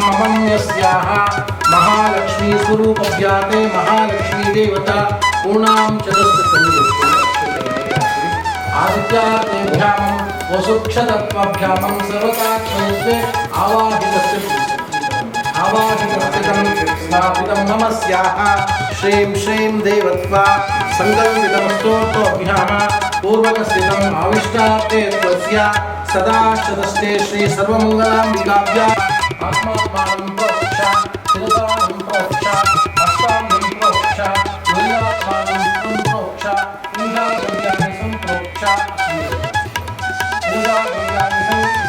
ममं यस्याः महालक्ष्मी स्वरूपव्याते महालक्ष्मी देवता पूर्णां चतुष्टयं आदित्याभ्यां वसुक्षतत्वाभ्यां सर्वताक्षयस्वे आवाहितस्थितं स्थापितं नमस्याः श्रीं श्रीं देवत्वा संकल्पितमस्तोभ्यां पूर्वकस्थितम् आविष्टार्थे त्वस्य सदा शतस्ते श्री सर्वमङ्गलाम्बिकाभ्या आत्मात्मानं प्रोक्ष शिरसानं प्रोक्ष हस्तानं प्रोक्ष तुल्यात्मानं प्रोक्ष पूजाद्रव्याणि सम्प्रोक्ष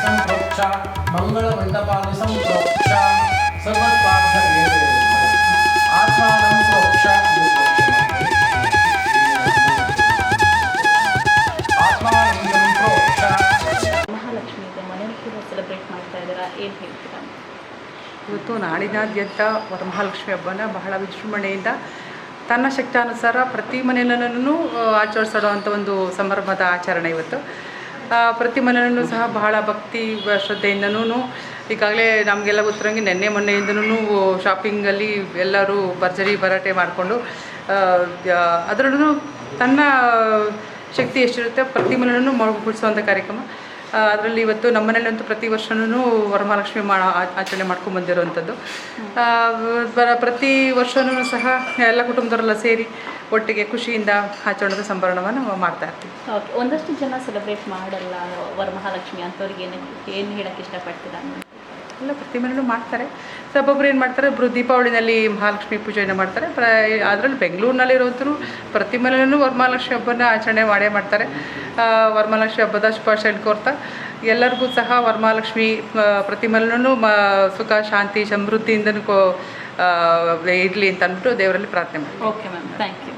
सम्प्रोक्ष मङ्गलमण्डपानि सम्प्रोक्ष सर्वत्वाभ्यर्थे आत्मानं प्रोक्ष आत्मानं प्रोक्ष ಮಹಾಲಕ್ಷ್ಮಿ ಇದೆ ಮನೆಯಲ್ಲಿ ಕೂಡ ಸೆಲೆಬ್ರೇಟ್ ಮಾಡ್ತಾ ಇದ್ದೀರಾ, ಏನು ಹೇಳ್ತೀರಾ? ಇವತ್ತು ನಾಡಿನಾದ್ಯಂತ ವರಮಹಾಲಕ್ಷ್ಮಿ ಹಬ್ಬನ ಬಹಳ ವಿಜೃಂಭಣೆಯಿಂದ ತನ್ನ ಶಕ್ತಾನುಸಾರ ಪ್ರತಿ ಮನೆಯಲ್ಲೂ ಆಚರಿಸೋವಂಥ ಒಂದು ಸಂಭ್ರಮದ ಆಚರಣೆ ಇವತ್ತು. ಪ್ರತಿ ಮನೆಯಲ್ಲೂ ಸಹ ಬಹಳ ಭಕ್ತಿ ಶ್ರದ್ಧೆಯಿಂದನೂ ಈಗಾಗಲೇ ನಮಗೆಲ್ಲ ಗೊತ್ತಿರೋಂಗೆ ನೆನ್ನೆ ಮೊನ್ನೆಯಿಂದನೂ ಶಾಪಿಂಗಲ್ಲಿ ಎಲ್ಲರೂ ಭರ್ಜರಿ ಭರಾಟೆ ಮಾಡಿಕೊಂಡು ಅದರಲ್ಲೂ ತನ್ನ ಶಕ್ತಿ ಎಷ್ಟಿರುತ್ತೆ ಪ್ರತಿ ಮನೆಯಲ್ಲೂ ಮುಗಿಸುವಂಥ ಕಾರ್ಯಕ್ರಮ. ಅದರಲ್ಲಿ ಇವತ್ತು ನಮ್ಮ ಮನೆಯಲ್ಲಂತೂ ಪ್ರತಿ ವರ್ಷವೂ ವರಮಹಾಲಕ್ಷ್ಮಿ ಆಚರಣೆ ಮಾಡ್ಕೊಂಡು ಬಂದಿರುವಂಥದ್ದು. ಪ್ರತಿ ವರ್ಷವೂ ಸಹ ಎಲ್ಲ ಕುಟುಂಬದವರೆಲ್ಲ ಸೇರಿ ಒಟ್ಟಿಗೆ ಖುಷಿಯಿಂದ ಆಚರಣೆದ ಸಂಭ್ರಮವನ್ನು ಮಾಡ್ತಾ ಇರ್ತೀವಿ. ಓಕೆ, ಒಂದಷ್ಟು ಜನ ಸೆಲೆಬ್ರೇಟ್ ಮಾಡಲ್ಲ ವರಮಹಾಲಕ್ಷ್ಮಿ ಅಂಥವ್ರಿಗೆ ಏನು ಹೇಳೋಕ್ಕೆ ಇಷ್ಟಪಡ್ತೀರಾ? ಎಲ್ಲ ಪ್ರತಿ ಮನೆಯಲ್ಲೂ ಮಾಡ್ತಾರೆ. ಒಬ್ಬೊಬ್ರು ಏನು ಮಾಡ್ತಾರೆ, ಒಬ್ಬರು ದೀಪಾವಳಿನಲ್ಲಿ ಮಹಾಲಕ್ಷ್ಮಿ ಪೂಜೆಯನ್ನು ಮಾಡ್ತಾರೆ. ಅದರಲ್ಲಿ ಬೆಂಗಳೂರಿನಲ್ಲಿರೋದ್ರು ಪ್ರತಿ ಮನೆಯಲ್ಲೂ ವರಮಹಾಲಕ್ಷ್ಮಿ ಹಬ್ಬನ ಆಚರಣೆ ಮಾಡೇ ಮಾಡ್ತಾರೆ. ವರಮಹಾಲಕ್ಷ್ಮಿ ಹಬ್ಬದ ಶುಭಾಶಯ ಕೋರ್ತಾ ಎಲ್ಲರಿಗೂ ಸಹ ವರಮಹಾಲಕ್ಷ್ಮಿ ಪ್ರತಿ ಮನೆಯಲ್ಲೂ ಸುಖ ಶಾಂತಿ ಸಮೃದ್ಧಿಯಿಂದನೂ ಇರಲಿ ಅಂತ ಅಂದ್ಬಿಟ್ಟು ದೇವರಲ್ಲಿ ಪ್ರಾರ್ಥನೆ ಮಾಡ್ತೀವಿ. Okay ma'am, thank you.